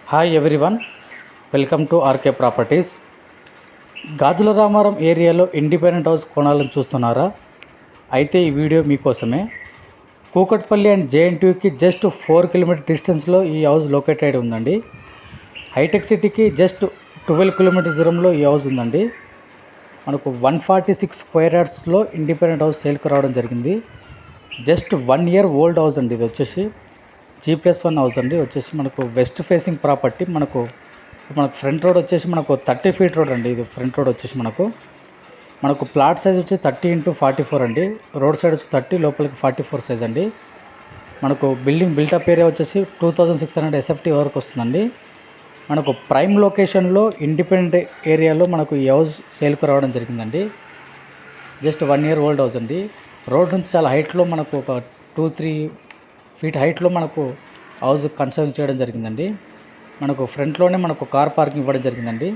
Hi everyone, welcome to RK properties. Gajula Ramaram ఏరియాలో independent house కొనాలని చూస్తున్నారా? అయితే ఈ వీడియో మీకోసమే. కూకట్పల్లి అండ్ జేఎన్టీయూకి జస్ట్ 4 కిలోమీటర్ డిస్టెన్స్లో ఈ హౌస్ లొకేటెడ్ ఉందండి. హైటెక్ సిటీకి జస్ట్ 12 కిలోమీటర్స్ దూరంలో ఈ హౌస్ ఉందండి. మనకు 146 స్క్వేర్ యార్డ్స్లో ఇండిపెండెంట్ హౌస్ సేల్కి రావడం జరిగింది. జస్ట్ 1 ఇయర్ ఓల్డ్ హౌస్ అండి. ఇది వచ్చేసి G+1 హౌస్ అండి. వచ్చేసి మనకు వెస్ట్ ఫేసింగ్ ప్రాపర్టీ. మనకు ఫ్రంట్ రోడ్ వచ్చేసి మనకు 30 ఫీట్ రోడ్ అండి. ఇది ఫ్రంట్ రోడ్ వచ్చేసి మనకు ప్లాట్ సైజ్ వచ్చి 30x44 అండి. రోడ్ సైడ్ వచ్చి 30, లోపలికి 44 సైజ్ అండి. మనకు బిల్టప్ ఏరియా వచ్చేసి 2600 SFT వరకు వస్తుందండి. మనకు ప్రైమ్ లొకేషన్లో ఇండిపెండెంట్ ఏరియాలో మనకు ఈ హౌస్ సేల్కి రావడం జరిగిందండి. జస్ట్ 1 ఇయర్ ఓల్డ్ హౌస్ అండి. రోడ్ నుంచి చాలా హైట్లో మనకు ఒక 2-3 ఫీట్ హైట్లో మనకు హౌస్ కన్స్ట్రక్షన్ చేయడం జరిగిందండి. మనకు ఫ్రంట్లోనే మనకు కార్ పార్కింగ్ ఇవ్వడం జరిగిందండి.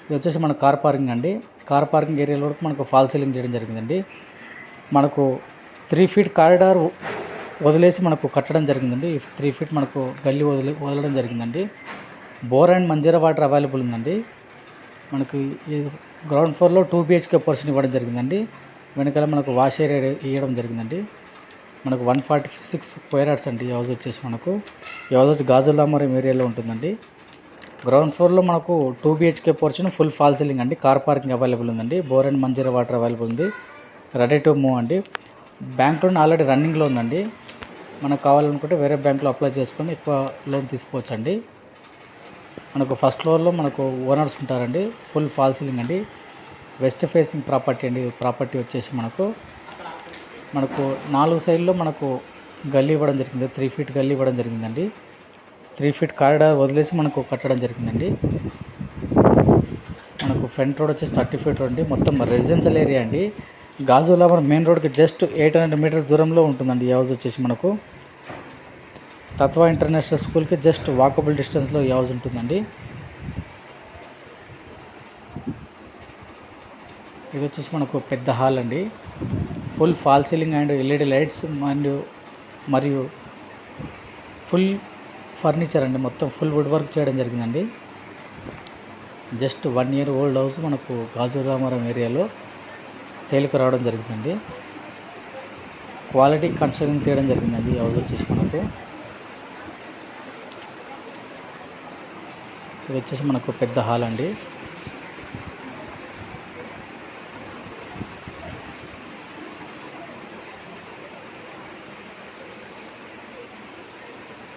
ఇది వచ్చేసి మన కార్ పార్కింగ్ అండి. కార్ పార్కింగ్ ఏరియాలో మనకు ఫాల్ సీలింగ్ చేయడం జరిగిందండి. మనకు 3 ఫీట్ కారిడార్ వదిలేసి మనకు కట్టడం జరిగిందండి. 3 ఫీట్ మనకు గల్లీ వదలడం జరిగిందండి. Bore and Manjeera water available ఉందండి. మనకు ఈ గ్రౌండ్ ఫ్లోర్లో 2 BHK పోర్షన్ ఇవ్వడం జరిగిందండి. వెనకాల మనకు వాష్ ఏరియా ఇవ్వడం జరిగిందండి. మనకు 146 స్క్వేర్ యార్డ్స్ అండి. ఈ హౌస్ వచ్చేసి ఈ హౌస్ వచ్చి గాజుల రామారం ఏరియాలో ఉంటుందండి. గ్రౌండ్ ఫ్లోర్లో మనకు 2 BHK portion full fall ceiling అండి. కార్ పార్కింగ్ అవైలబుల్ ఉందండి. Bore and Manjeera water available ఉంది. రెడీ టు మూవ్ అండి. బ్యాంక్ లోన్ ఆల్రెడీ రన్నింగ్లో ఉందండి. మనకు కావాలనుకుంటే వేరే బ్యాంకులో అప్లై చేసుకొని ఎక్కువ లోన్ తీసుకోవచ్చు అండి. మనకు ఫస్ట్ ఫ్లోర్లో మనకు ఓనర్స్ ఉంటారండి. ఫుల్ ఫాల్ సీలింగ్ అండి. వెస్ట్ ఫేసింగ్ ప్రాపర్టీ అండి. ప్రాపర్టీ వచ్చేసి మనకు 4 సైడ్లో మనకు గల్లీ ఇవ్వడం జరిగింది. 3 ఫీట్ గల్లీ ఇవ్వడం జరిగిందండి. 3 ఫీట్ కారిడార్ వదిలేసి మనకు కట్టడం జరిగిందండి. మనకు ఫ్రంట్ రోడ్ వచ్చేసి 30 ఫీట్ రోడ్ అండి. మొత్తం రెసిడెన్షియల్ ఏరియా అండి. గాజుల రామారం మెయిన్ రోడ్కి జస్ట్ 800 మీటర్స్ దూరంలో ఉంటుందండి. ఈ హౌస్ వచ్చేసి మనకు తత్వ ఇంటర్నేషనల్ స్కూల్కి జస్ట్ వాకబుల్ డిస్టెన్స్లో ఈ హౌస్ ఉంటుందండి. ఇది వచ్చేసి మనకు పెద్ద హాల్ అండి. Full fall ceiling and LED lights మరియు ఫుల్ ఫర్నిచర్ అండి. మొత్తం ఫుల్ వుడ్ వర్క్ చేయడం జరిగిందండి. జస్ట్ 1 ఇయర్ ఓల్డ్ హౌస్ మనకు గాజుల రామారం ఏరియాలో సేల్కి రావడం జరిగిందండి. క్వాలిటీ కన్స్ట్రక్షన్ చేయడం జరిగిందండి. ఈ హౌస్ వచ్చేసి ఇది వచ్చేసి మనకు పెద్ద హాల్ అండి.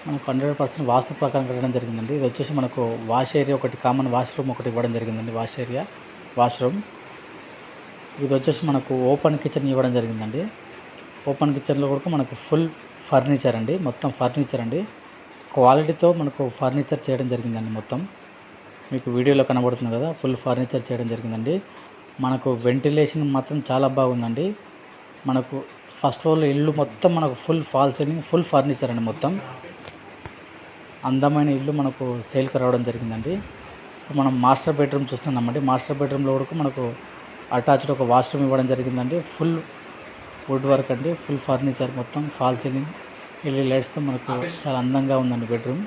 మనకు 100% వాస్తు ప్రకారం కట్టడం జరిగిందండి. ఇది వచ్చేసి మనకు వాష్ ఏరియా ఒకటి, కామన్ వాష్రూమ్ ఒకటి ఇవ్వడం జరిగిందండి. వాష్రూమ్ ఇది వచ్చేసి మనకు ఓపెన్ కిచెన్ ఇవ్వడం జరిగిందండి. ఓపెన్ కిచెన్లో కూడా మనకు ఫుల్ ఫర్నిచర్ అండి. మొత్తం ఫర్నిచర్ అండి. క్వాలిటీతో మనకు ఫర్నిచర్ చేయడం జరిగిందండి. మొత్తం మీకు వీడియోలో కనబడుతుంది కదా, ఫుల్ ఫర్నిచర్ చేయడం జరిగిందండి. మనకు వెంటిలేషన్ మాత్రం చాలా బాగుందండి. మనకు ఫస్ట్ ఫ్లోర్లో ఇల్లు మొత్తం మనకు full fall ceiling, full furniture అండి. మొత్తం అందమైన ఇల్లు మనకు సేల్కి రావడం జరిగిందండి. మనం మాస్టర్ బెడ్రూమ్ చూస్తున్నామండి. మాస్టర్ బెడ్రూమ్లో కూడా మనకు అటాచ్డ్ ఒక వాష్రూమ్ ఇవ్వడం జరిగిందండి. ఫుల్ వుడ్ వర్క్ అండి. ఫుల్ ఫర్నిచర్, మొత్తం ఫాల్ సీలింగ్, LED లైట్స్తో మనకు చాలా అందంగా ఉందండి బెడ్రూమ్.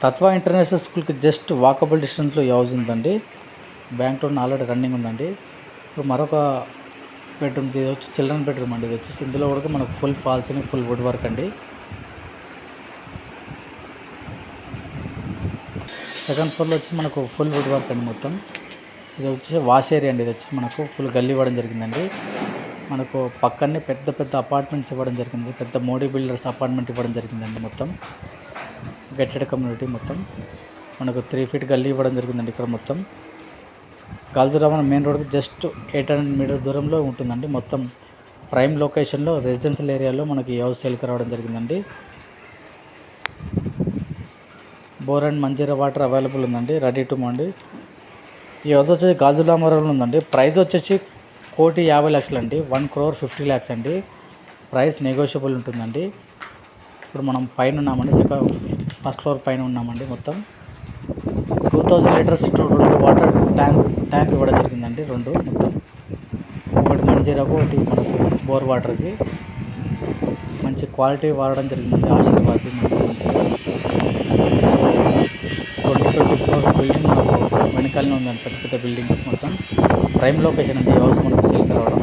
తత్వ ఇంటర్నేషనల్ స్కూల్కి జస్ట్ వాకబుల్ డిస్టెన్స్లో ఈ హౌస్ ఉందండి. బ్యాంక్ లోన్ ఆల్రెడీ రన్నింగ్ ఉందండి. ఇప్పుడు మరొక బెడ్రూమ్, ఇది వచ్చి చిల్డ్రన్ బెడ్రూమ్ అండి. ఇది వచ్చేసి ఇందులో కూడా మనకు full fall ceiling, full wood work అండి. సెకండ్ ఫ్లోర్లో వచ్చి మనకు ఫుల్ వుడ్ వర్క్ అండి. మొత్తం ఇది వచ్చేసి వాష్ ఏరియా అండి. ఇది వచ్చి మనకు ఫుల్ గల్లీ ఇవ్వడం జరిగిందండి. మనకు పక్కనే పెద్ద అపార్ట్మెంట్స్ ఇవ్వడం జరిగింది. పెద్ద మోడీ బిల్డర్స్ అపార్ట్మెంట్ ఇవ్వడం జరిగిందండి. మొత్తం గెటెడ్ కమ్యూనిటీ. మొత్తం మనకు 3 ఫీట్ గల్లీ ఇవ్వడం జరిగిందండి. ఇక్కడ మొత్తం గాజుల రామారం మెయిన్ రోడ్కి జస్ట్ 800 మీటర్స్ దూరంలో ఉంటుందండి. మొత్తం ప్రైమ్ లొకేషన్లో రెసిడెన్షియల్ ఏరియాలో మనకి ఈ హౌస్ సేల్కి రావడం జరిగిందండి. Bore and Manjeera water available ఉందండి. రెడీ టు మూవ్ అండి. ఈ హౌస్ వచ్చేసి గాజుల రామారంలో ఉందండి. ప్రైస్ వచ్చేసి 1,50,00,000 అండి. 1,50,00,000 అండి. ప్రైస్ నెగోషియబుల్ ఉంటుందండి. ఇప్పుడు మనం పైన ఉన్నామండి. ఫస్ట్ ఫ్లోర్ పైన ఉన్నామండి. మొత్తం 2000 లీటర్స్ 2 వాటర్ ట్యాంక్ ఇవ్వడం జరిగిందండి. 2 మొత్తం ఒకటి మంజీరాకు, ఒకటి మనకు బోర్ వాటర్కి మంచి క్వాలిటీ వాడడం జరిగింది. ఆశీర్వాద్ మనకు మంచిగా 20 ఫ్లోర్స్ బిల్డింగ్ మనకు వెనకాలనే ఉందండి. పెద్ద పెద్ద బిల్డింగ్స్ మొత్తం ప్రైమ్ లొకేషన్ అండి. ఈ హౌస్ మనకు సేల్కి రావడం